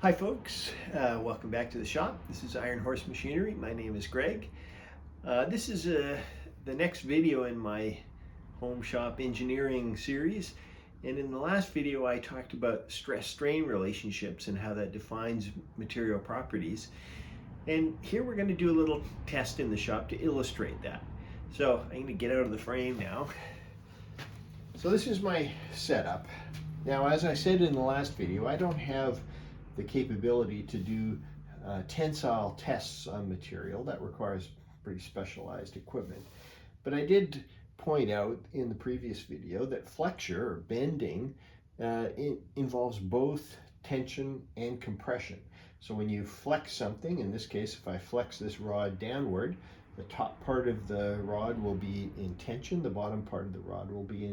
Hi folks, welcome back to the shop. This is Iron Horse Machinery. My name is Greg. This is the next video in my home shop engineering series. And in the last video I talked about stress-strain relationships and how that defines material properties. And here we're going to do a little test in the shop to illustrate that. So I'm going to get out of the frame now. So this is my setup. Now, as I said in the last video, I don't have the capability to do tensile tests on material. That requires pretty specialized equipment. But I did point out in the previous video that flexure or bending involves both tension and compression. So when you flex something, in this case if I flex this rod downward, the top part of the rod will be in tension, the bottom part of the rod will be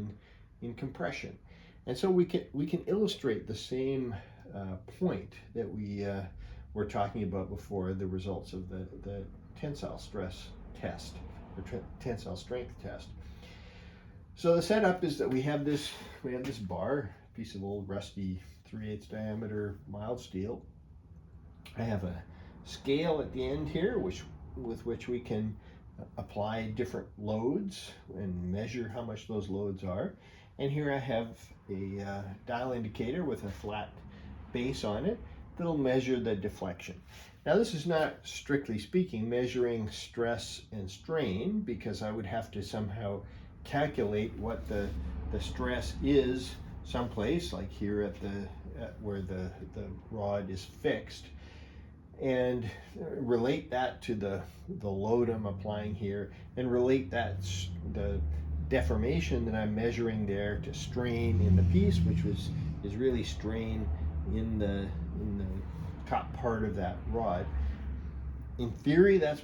in compression. And so we can illustrate the same point that we were talking about before, the results of the tensile stress test, or tensile strength test. So the setup is that we have this bar, piece of old rusty 3/8 diameter mild steel. I have a scale at the end here, with which we can apply different loads and measure how much those loads are. And here I have a dial indicator with a flat base on it that'll measure the deflection. Now this is not, strictly speaking, measuring stress and strain, because I would have to somehow calculate what the stress is someplace, like here at where the rod is fixed, and relate that to the load I'm applying here, and relate that the deformation that I'm measuring there to strain in the piece, which is really strain in the top part of that rod. In theory, that's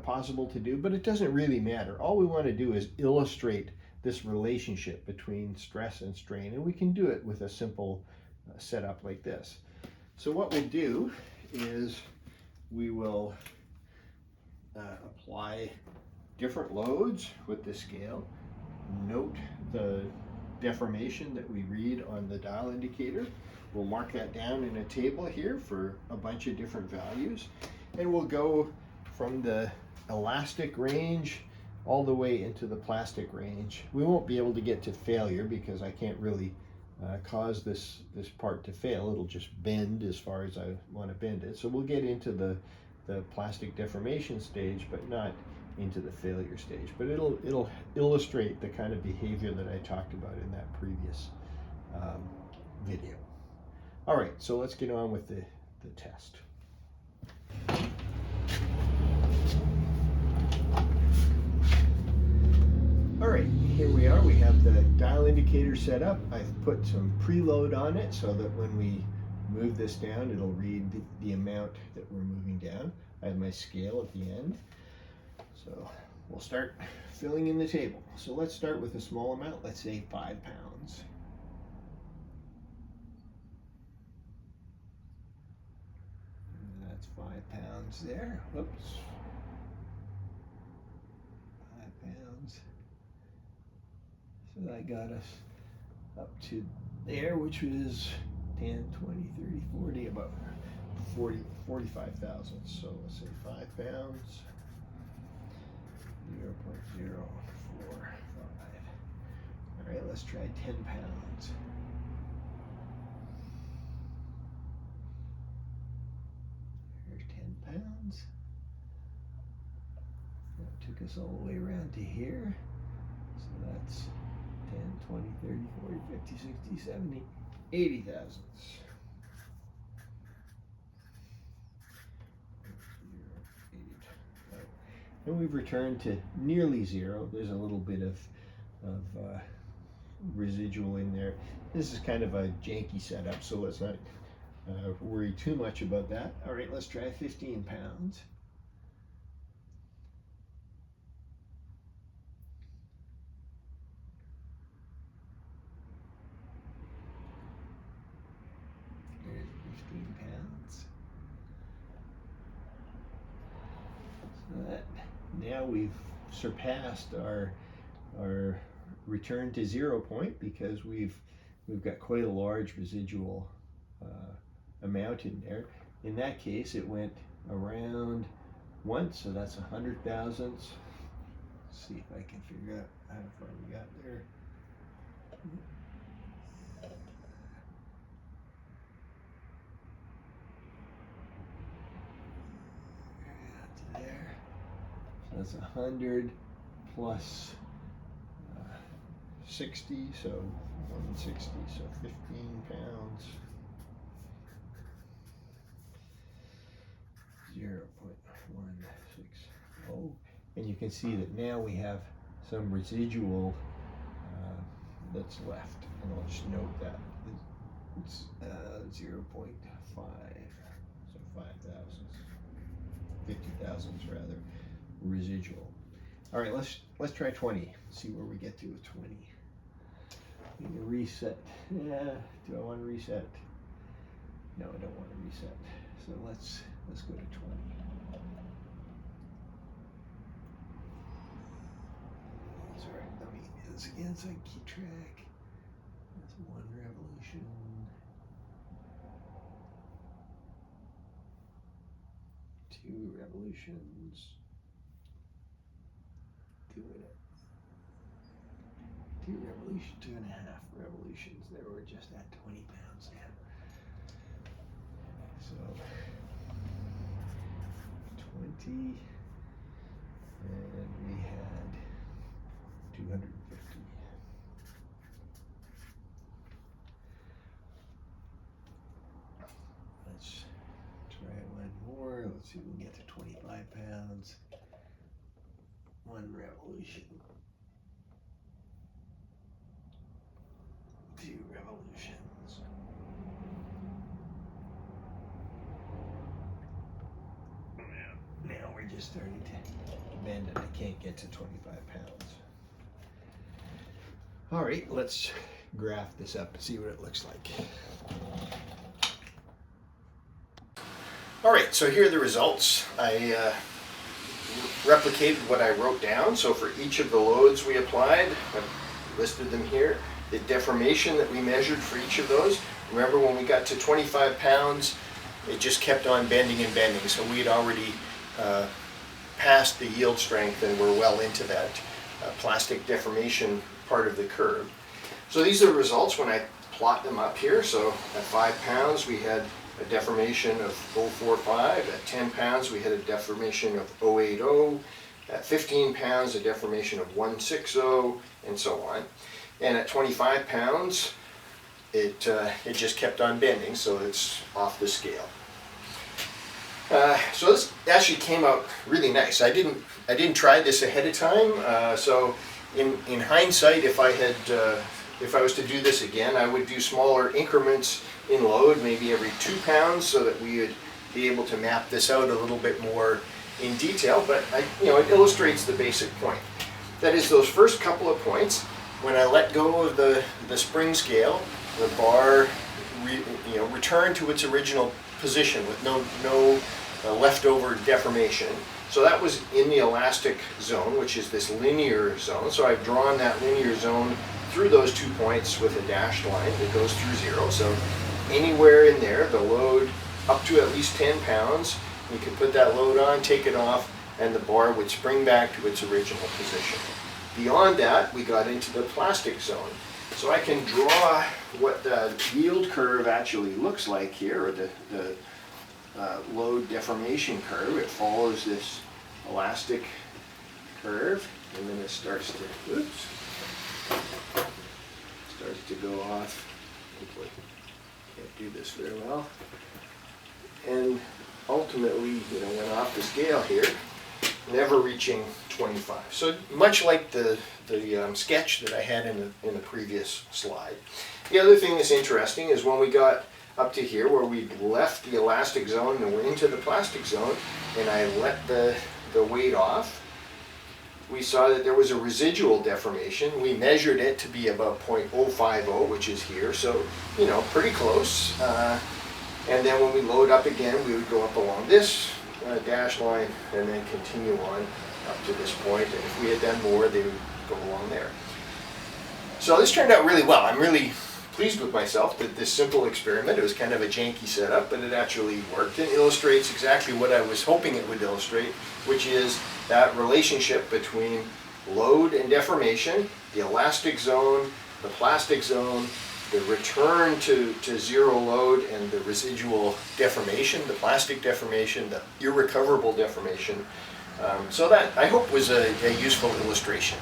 possible to do, but it doesn't really matter. All we want to do is illustrate this relationship between stress and strain, and we can do it with a simple setup like this. So what we'll do is we will apply different loads with this scale, note the deformation that we read on the dial indicator. We'll mark that down in a table here for a bunch of different values, and we'll go from the elastic range all the way into the plastic range. We won't be able to get to failure because I can't really cause this part to fail. It'll just bend as far as I want to bend it. So we'll get into the plastic deformation stage, but not into the failure stage. But it'll illustrate the kind of behavior that I talked about in that previous video. All right, so let's get on with the test. All right, here we are. We have the dial indicator set up. I've put some preload on it so that when we move this down, it'll read the amount that we're moving down. I have my scale at the end. So we'll start filling in the table. So let's start with a small amount, let's say 5 pounds. That's 5 pounds there. Whoops. 5 pounds. So that got us up to there, which was 10, 20, 30, 40, about 45 thousandths. So let's say 5 pounds. 0.045. All right, let's try 10 pounds. Here's 10 pounds. That took us all the way around to here. So that's 10, 20, 30, 40, 50, 60, 70, 80 thousandths. And we've returned to nearly zero. There's a little bit of residual in there. This is kind of a janky setup, so let's not worry too much about that. All right, let's try 15 pounds. There's 15 pounds. So that, now we've surpassed our return to 0 point, because we've got quite a large residual amount in there. In that case, it went around once, so that's 100 thousandths. Let's see if I can figure out how far we got there. There. So that's 100 plus 60, so 160, so 15 pounds. 0.160. And you can see that now we have some residual that's left. And I'll just note that it's 0.5, so 5 thousandths, 50 thousandths rather, residual. All right, let's try 20. See where we get to with 20. We can reset. Yeah, do I want to reset? No, I don't want to reset. So let's go to 20. Sorry, let me do this again so I can keep track. That's 1 revolution. 2 revolutions. Do it. 2 revolutions, 2.5 revolutions. There, we're just at 20 pounds now. So 20, and we had 250. Let's try one more. Let's see if we can get to 25 pounds. 1 revolution. 2 revolutions. Now we're just starting to bend and I can't get to 25 pounds. All right, let's graph this up and see what it looks like. All right, so here are the results. I replicated what I wrote down. So for each of the loads we applied, I've listed them here. The deformation that we measured for each of those. Remember when we got to 25 pounds, it just kept on bending and bending. So we had already passed the yield strength and we're well into that plastic deformation part of the curve. So these are the results when I plot them up here. So at 5 pounds we had a deformation of 0.45. At 10 pounds we had a deformation of 0.80. At 15 pounds a deformation of 1.60, and so on. And at 25 pounds it just kept on bending, so it's off the scale. So this actually came out really nice. I didn't try this ahead of time. So in hindsight, if I was to do this again, I would do smaller increments in load, maybe every 2 pounds, so that we would be able to map this out a little bit more in detail. But it illustrates the basic point. That is, those first couple of points, when I let go of the spring scale, the bar returned to its original position with no leftover deformation. So that was in the elastic zone, which is this linear zone. So I've drawn that linear zone through those 2 points with a dashed line that goes through 0. So anywhere in there, the load up to at least 10 pounds, you can put that load on, take it off, and the bar would spring back to its original position. Beyond that, we got into the plastic zone. So I can draw what the yield curve actually looks like here, or the load deformation curve. It follows this elastic curve, and then it starts to go off. Hopefully, can't do this very well. And ultimately, went off the scale here, never reaching 25. So much like the sketch that I had in the previous slide. The other thing that's interesting is when we got up to here, where we left the elastic zone and went into the plastic zone, and I let the weight off, we saw that there was a residual deformation. We measured it to be about 0.050, which is here, so pretty close. And then when we load up again, we would go up along this dash line and then continue on up to this point. And if we had done more, they would go along there. So this turned out really well. I'm really pleased with myself that this simple experiment, it was kind of a janky setup, but it actually worked and illustrates exactly what I was hoping it would illustrate, which is that relationship between load and deformation, the elastic zone, the plastic zone, the return to zero load, and the residual deformation, the plastic deformation, the irrecoverable deformation. So that, I hope, was a useful illustration.